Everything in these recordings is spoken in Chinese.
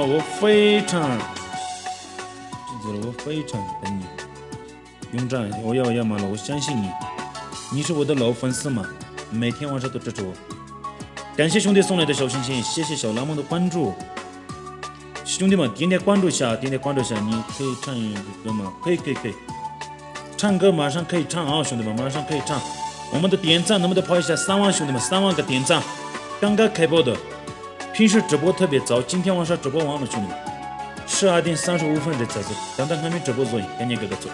我非常，我非常等你，勇战，我要马了，我相信你，你是我的老粉丝嘛，每天晚上都支持我。感谢兄弟送来的小心心，谢谢小蓝梦的关注。兄弟们，点点关注一下，点点关注一下，你可以唱一个歌吗？可以，唱歌马上可以唱啊，兄弟们，马上可以唱。我们的点赞能不能跑一下3万，兄弟们，3万个点赞。刚刚开播的，平时直播特别早，今天晚上直播完了，兄弟们，12点35分的才是，刚刚还没直播做，赶紧给他做。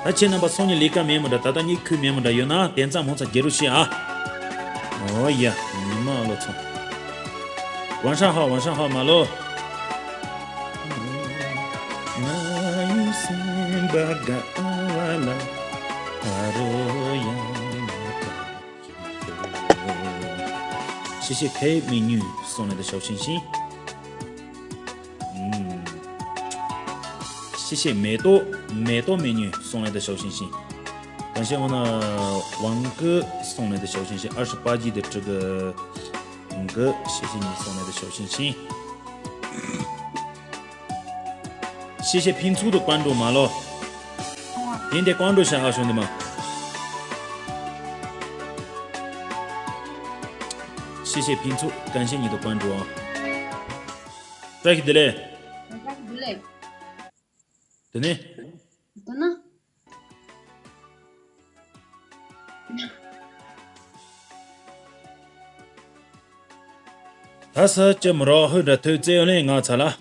而且呢，把送你离开面膜的，达到你口面膜的有哪点赞摩擦接住去啊！哦呀，你妈老操！晚上好，晚上好，马路。谢谢 K 美女送来的小心心。谢谢美多美女送来的小心心。感谢我的王哥送来的小心心，28级的这个王哥，谢谢你送来的小心心。谢谢拼粗的关注，马洛，点点关注一下啊，兄弟们。谢谢拼粗，感谢你的关注啊。再给的嘞，等呢。他是这么着后的投资要来我操了。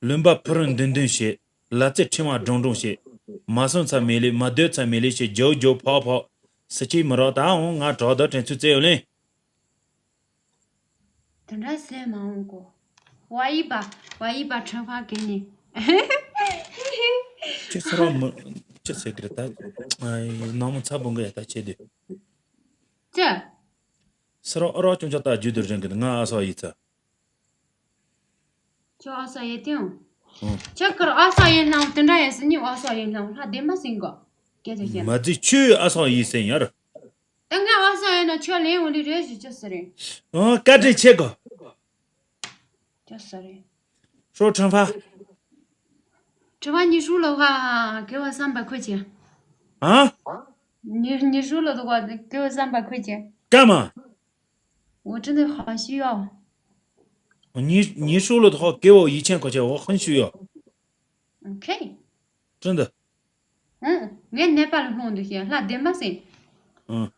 伦巴普人等等些，拉在起码种些，马上才美丽，马德才美丽些，叫跑，实际么着打我找到真出这样嘞。等着谁忙过？我一把惩罚给你。这是让么？这是给他，哎，那么差不多也打起的。这。是让就叫他就得人给他说一次。就阿也定。这个阿也那等着也是你阿也那，他得么行个？给这些。没得去阿一生呀的。等下阿也那全连我的这是就是的。哦，干这切个。就是的。说惩罚。惩罚你输了的话，给我300块钱。啊？你输了的话，给我300块钱。干嘛？我真的好需要。你输了的话，给我1000块钱，我很需要。OK。真的。我那把的弄的些，那得么行？我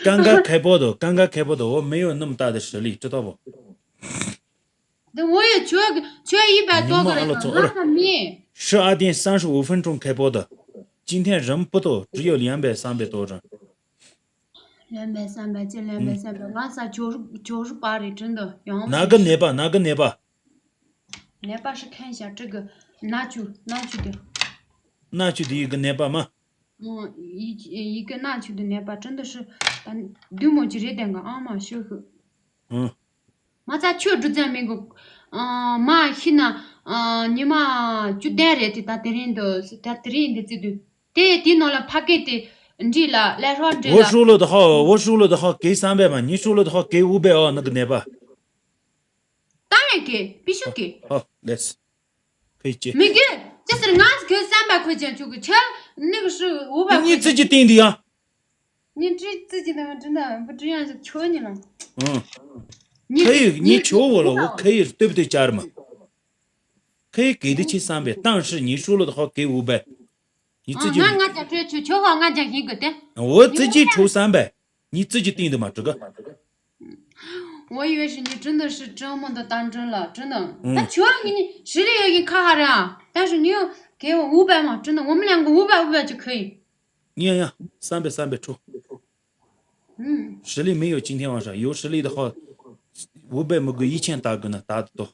刚刚开播的，我没有那么大的实力，知道不？我也缺100多个人，那还没。12点35分钟开播的，今天人不多，只有200、300多人。200、300，这200、300，晚上98的，真的。哪个捏吧？捏吧是看一下这个哪句的？哪句的一个捏吧吗？一个哪句的捏吧，真的是对么就这点个啊嘛学个。嘛咱确实在那个嘛现在你嘛就带着的他带人的这个带电脑了拍给的你了来说这了。我输了的话给300嘛，你输了的话给500啊，那个捏吧。当然给，必须给。好 ，let's 可以接。没给，就是俺是给300块钱就给钱，那个是500块钱。你自己定的呀。你自己的真的不这样就求你了。可以，你求我了，我可以，对不对，家人们？可以给得起300，但是你输了的话给500，你自己。俺家求好，俺家一个的。我自己抽300，你自己定的嘛，这个。我以为是你真的是这么的当真了，真的。那求给你实力也给卡下来啊，但是你要给我500嘛，真的，我们两个500就可以。你看呀，300抽。实力没有今天晚上，有实力的话，500没个1000打个呢，打得多。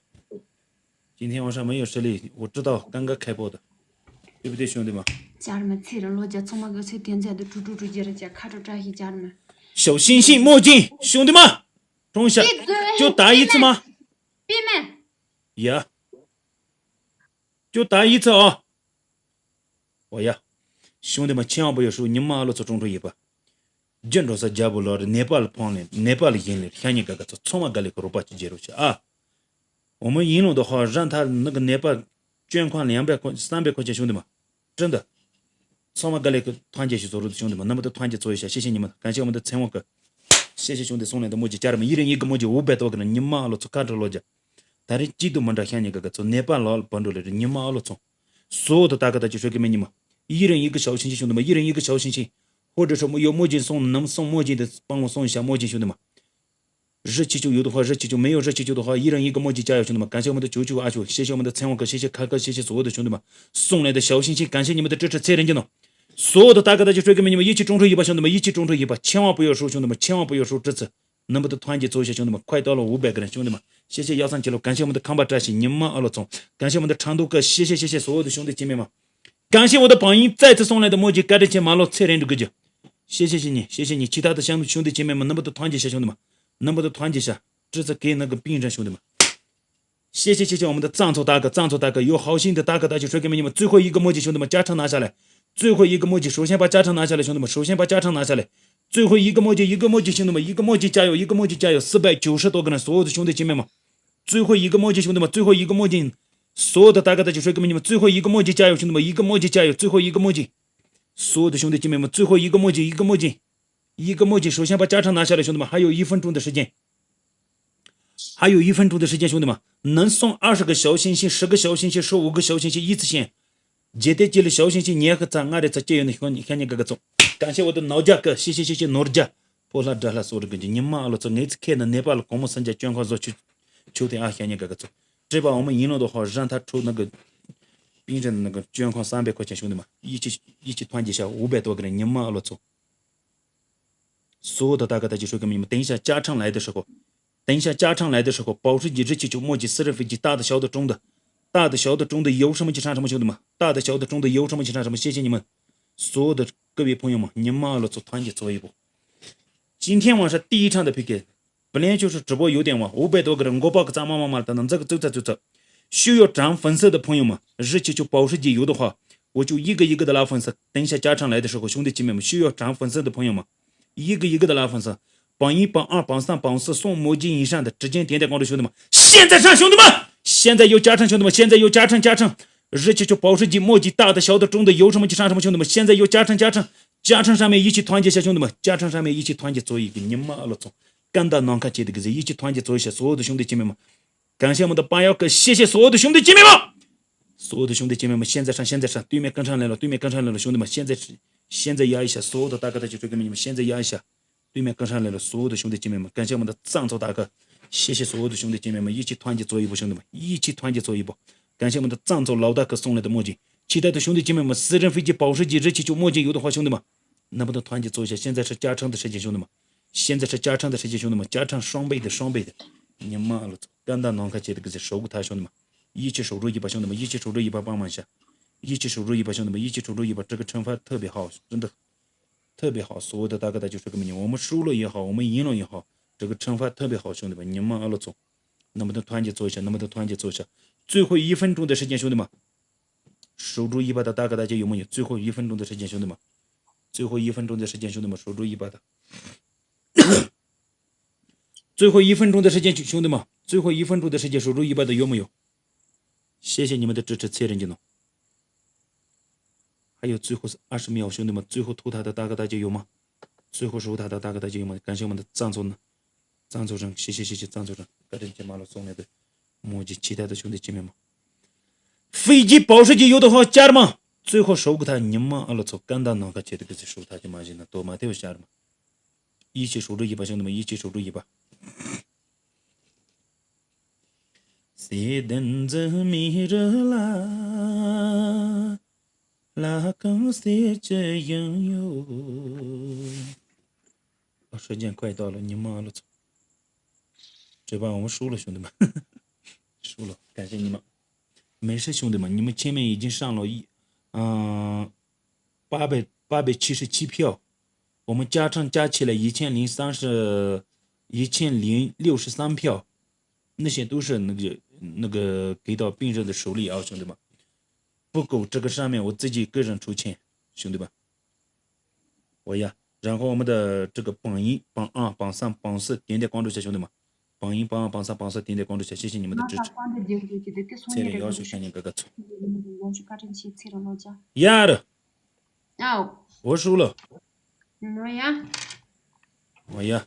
今天晚上没有实力，我知道，刚刚开播的，对不对，兄弟们？家人们，催着老家从那个催点赞的猪接着家，看着这些家人们。小星星墨镜，兄弟们，中下就打一次吗？闭门。呀，就打一次啊！我呀，兄弟们千万不要说你妈了做中途一把，见着是加不了的内巴的旁人，内巴的人类，看你哥哥做从嘛个里个罗巴去接入去啊！我们银龙的话，让他那个内巴捐款200块、300块钱，兄弟们，真的，从嘛个里个团结去做的兄弟们，那么的团结做一下，谢谢你们，感谢我们的陈王哥，谢谢兄弟送来的墨迹，家人们一人一个墨迹500多个人，你妈了做看着了家，但是几度们这看你哥哥做内巴老帮助来的，你妈了做，所有的大哥大姐说给你们。一人一个小心心，兄弟们，一人一个小心心，或者说有墨镜送，能送墨镜的帮我送一下墨镜，兄弟们。日期就有的话，日期就没有日期就的话，一人一个墨镜，加油，兄弟们！感谢我们的99阿九，谢谢我们的陈王哥，谢谢凯哥，谢谢所有的兄弟们送来的小心心，感谢你们的支持，财人金呢。所有的大哥大姐说给你们一起中出一把，兄弟们一起中出一把，千万不要输，兄弟们千万不要输，这次能不能团结做一下，兄弟们，快到了500个人，兄弟们，谢谢137路，感谢我们的康巴扎西，你们阿老总，感谢我们的长度哥，谢谢所有的兄弟姐妹们。感谢我的榜一再次送来的墨迹，盖着钱马路菜人这个家，谢谢你，其他的兄弟姐妹们，能不能团结下，兄弟们，能不能团结下，这次给那个病人兄弟们，谢谢我们的藏族大哥，有好心的大哥大姐说给你们最后一个墨迹，兄弟们，加长拿下来，最后一个墨迹，首先把加长拿下来，兄弟们，首先把加长拿下来，最后一个墨迹，兄弟们，一个墨迹加油，490多个人，所有的兄弟姐妹们，最后一个墨迹，兄弟们，最后一个墨迹。所有的大哥大姐说给你们最后一个墨迹加油，兄弟们，一个墨迹加油，最后一个墨迹，所有的兄弟姐妹们，最后一个墨迹，首先把加长拿下来，兄弟们，还有1分钟的时间，兄弟们，能送20个小星星，10个小星星，15个小星星，一次性，接着接了小星星，年和咱俺的在这样的看你哥哥走，感谢我的老家哥，谢谢老家，破了这了所有的根据，你妈了，这那次看的那把了，公母参加捐款做去，秋天啊，看你哥哥走。这把我们赢了的话，让他抽那个病人的那个捐款300块钱，兄弟们，一起团结下500多个人，你妈了走。所有的大哥大姐说给你们，等一下加长来的时候，保时捷779墨迹私人飞机，大的小的中的有什么去上什么，兄弟们，大的小的中的有什么去上什么，谢谢你们，所有的各位朋友们，你妈了走，团结做一步。今天晚上第一场的 PK。本来就是直播有点晚，500多个人，我报个咱妈等等，这个走。需要涨粉丝的朋友们，日期就保时捷有的话，我就一个一个的拉粉丝。等一下加长来的时候，兄弟姐妹们，需要涨粉丝的朋友们，一个一个的拉粉丝。榜1、榜2、榜3、榜4送墨镜以上的，直接点关注，兄弟们，现在上，兄弟们，现在有加成，兄弟们，现在有加成。日期就保时捷墨迹，大的小的中的有什么就上什么，兄弟们，现在有加成上面一起团结下，兄弟们，加成上面一起团结做一个，你妈了走。干到难看接的个一起团结做一下，所有的兄弟姐妹们，感谢我们的八幺哥，谢谢所有的兄弟姐妹们，现在上，对面跟上来了，兄弟们，现在压一下，所有的大哥大姐追给你们，现在压一下，对面跟上来了，所有的兄弟姐妹们，感谢我们的藏族大哥，谢谢所有的兄弟姐妹们，一起团结做一步，兄弟们，一起团结做一步，感谢我们的藏族老大哥送来的墨镜，其他的兄弟姐妹们，私人飞机保时捷日期就墨镜有的话，兄弟们，能不能团结做一下？现在是加长的时间，兄弟们。现在是加长的时间，兄弟们，加长双倍的，你妈了，干到难看接的个守他，兄弟们，一起守住一把，兄弟们，一起守住一把，帮忙一下，一起守住一把，兄弟们，一起守住一把，这个惩罚特别好，真的特别好，所有的大哥大姐说给你们，我们输了也好，我们赢了也好，这个惩罚特别好，兄弟们，你妈了走，能不能团结做一下？最后1分钟的时间，兄弟们，守住一把的大哥大姐有没有？最后1分钟的时间，兄弟们，守住一把的。最后1分钟的时间，兄弟们，守住一把的有没有？谢谢你们的支持，财人金呢？还有最后是20秒，兄弟们，最后投他的大哥大姐有吗？最后守他的大哥大姐有吗？感谢我们的藏族人，谢谢藏族人，给人家马路送来的墨迹，其他的兄弟姐妹们，飞机保时捷有的话，家人们，最后守个他，你们阿拉走，干到哪个接的个守他就马上了，多嘛都有家人们。一起守住一把，兄弟们，一起守住一把。谁等着迷着拉更谁这样哟？时间快到了，你妈了，这把我们输了，兄弟们，输了，感谢你们，没事，兄弟们，你们前面已经上了877票。我们加成加起来1063票，那些都是那个给到病人的手里啊，兄弟们，不够这个上面我自己个人出钱，兄弟们，然后我们的这个榜1、榜2、榜3、榜4点点关注一下兄弟们，榜1、榜2、榜3、榜4点点关注一下，谢谢你们的支持。这里要求看见哥哥错。呀的，我输了。我呀，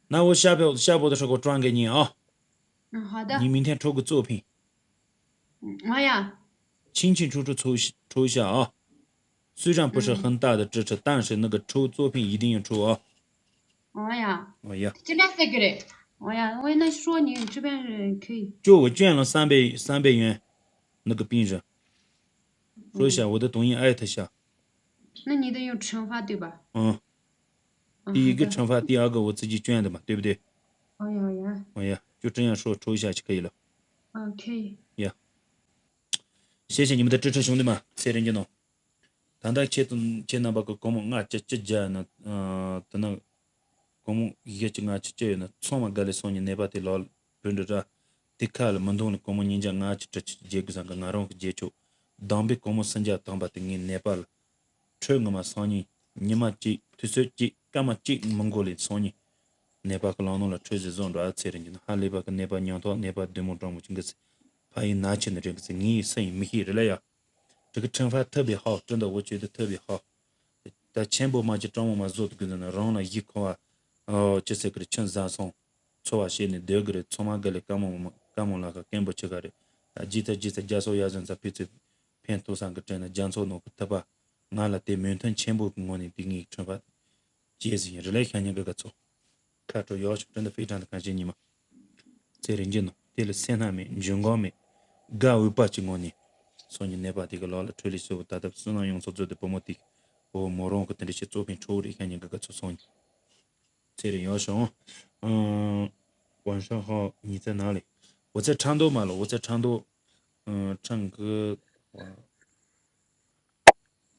那我下播的时候转给你啊。好的。你明天抽个作品。清清楚楚抽一下啊。虽然不是很大的支持，但是那个抽作品一定要抽啊。这边是个嘞。我那说你这边可以。就我捐了300元，那个病人。说一下我的抖音艾特下。那你得有惩罚对吧？第一个惩罚，第二个我自己捐的嘛，对不对？就这样说，抽一下就可以了。可以。谢谢你们的支持，兄弟们，谢谢你们。当代前那把个公墓这家呢，等到公墓一个这呢，从嘛家里送你那把的老跟着这，的看了门洞的公墓人家这结个上个让个接触，当被公墓生家当把的你那把了，吹我嘛送你嘛接，就是接干嘛接蒙古里送你，那把个老弄了吹着种着车人家，还那把个那把娘头那把对木装木这个是，怕一拿钱的这个是你生意没起来呀。这个惩罚特别好，真的我觉得特别好。在前部嘛就张我嘛做的个人，然后呢一口就是个亲自送，错些呢第二个从嘛个嘞干么那个根本这个的，记得加收压人在彼此偏多上个真的讲错那个对吧？俺了对面团前部我呢比你惩罚，节日也来看你这个做，看着要求真的非常的感谢你们。这人家呢，对了现在没人工没，干为把起我呢。所以那把这个老了处理时候，他的市场用所做的不目的，我某种个这些作品处理看你这个做送你。这里要说，晚上好，你在哪里？我在成都嘛了，我在成都，唱歌，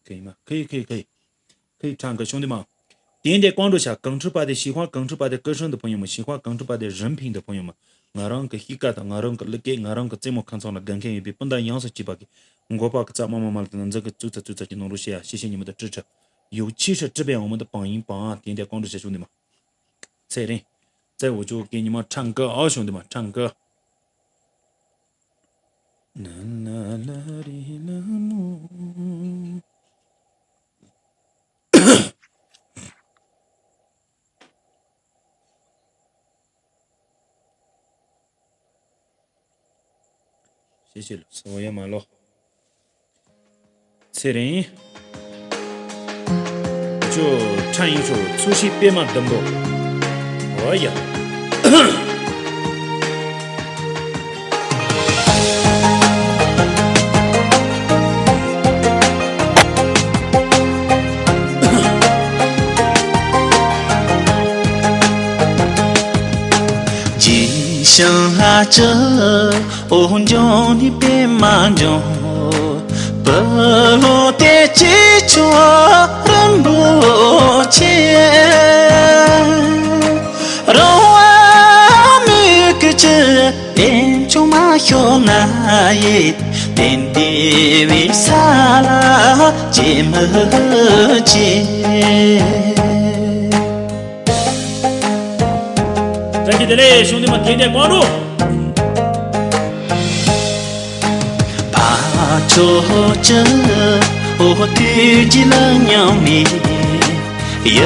可以吗？可以唱歌，兄弟们，点点关注下耿直吧的喜欢耿直吧的歌声的朋友们，喜欢耿直吧的人品的朋友们。我让个喜感的，我让个乐给，我让个这么看上了，感觉也比本来样式几百个，我把个咱慢的这个走就弄路线，谢谢你们的支持，尤其是这边我们的榜1、榜2点点关注下兄弟们，再我就给你们唱歌啊，兄弟们唱歌。啦啦啦哩啦木。谢谢了，我也买了。这人就唱一首《粗细别嘛登高》。哎呀，吉祥这红中的别嘛中，不落的记住人不见。连中马小那一点点为啥啦这么近？再见的嘞，兄弟们点点关注。把着这我对起了娘咪，有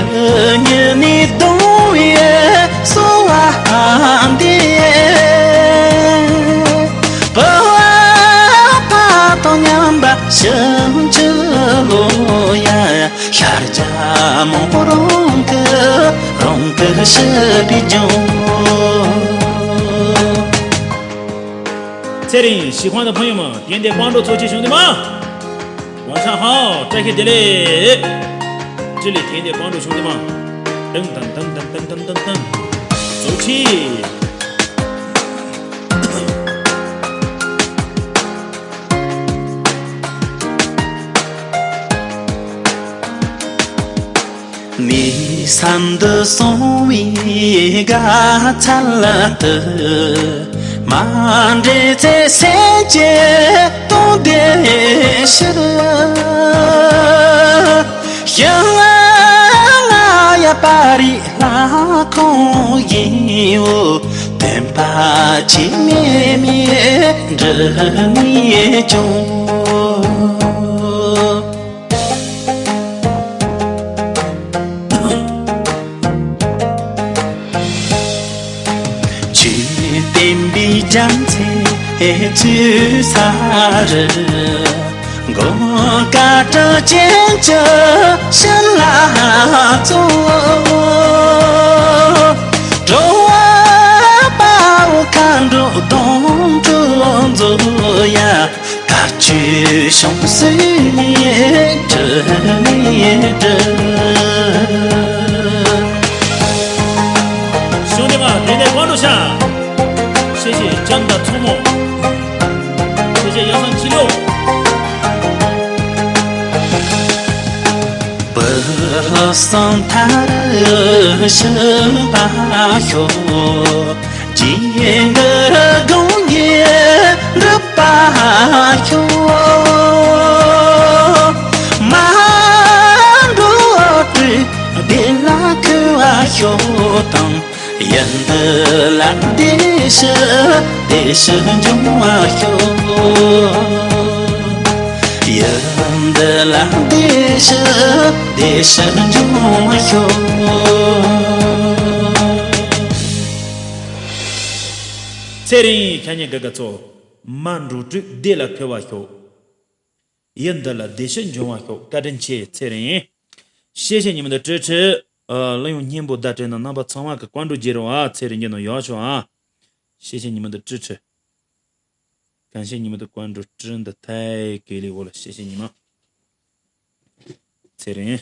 年你冬夜说完的。生着路呀，下着梦不容个是比较。这里喜欢的朋友们，点点关注，走起兄弟们，晚上好，再见这里点点关注兄弟们，噔，走起。你三的松尾嘎灿烂的，满人在世界懂得是的， ya pari la con yin tem pa chi me mi de ni chung tìm bi chẳng thể chữ xa rờ ngõ cả trở chiến chờ chân là chỗ trâu bao can độ đông thương rồi ya cả chữ sống xứ trời兄弟们，点点关注下，谢谢江的出没，谢谢1376。bờ sông thả sơ ba hiu chỉ ngờ gông ye rớp ba hiu mà đua tri để lá cứ hiu tông yên đờ lặng để sơ trong hiu yên đờ lặng để sơ trong hiu 세링이 캬니 가가초 만루트 데라 켜와쇼 연달라 대신 종와쇼 가든치 세링이 谢谢你们的支持能用念不大真的能把苍蛙给关注接着啊这人家能要求啊谢谢你们的支持感谢你们的关注真的太给力我了谢谢你们这人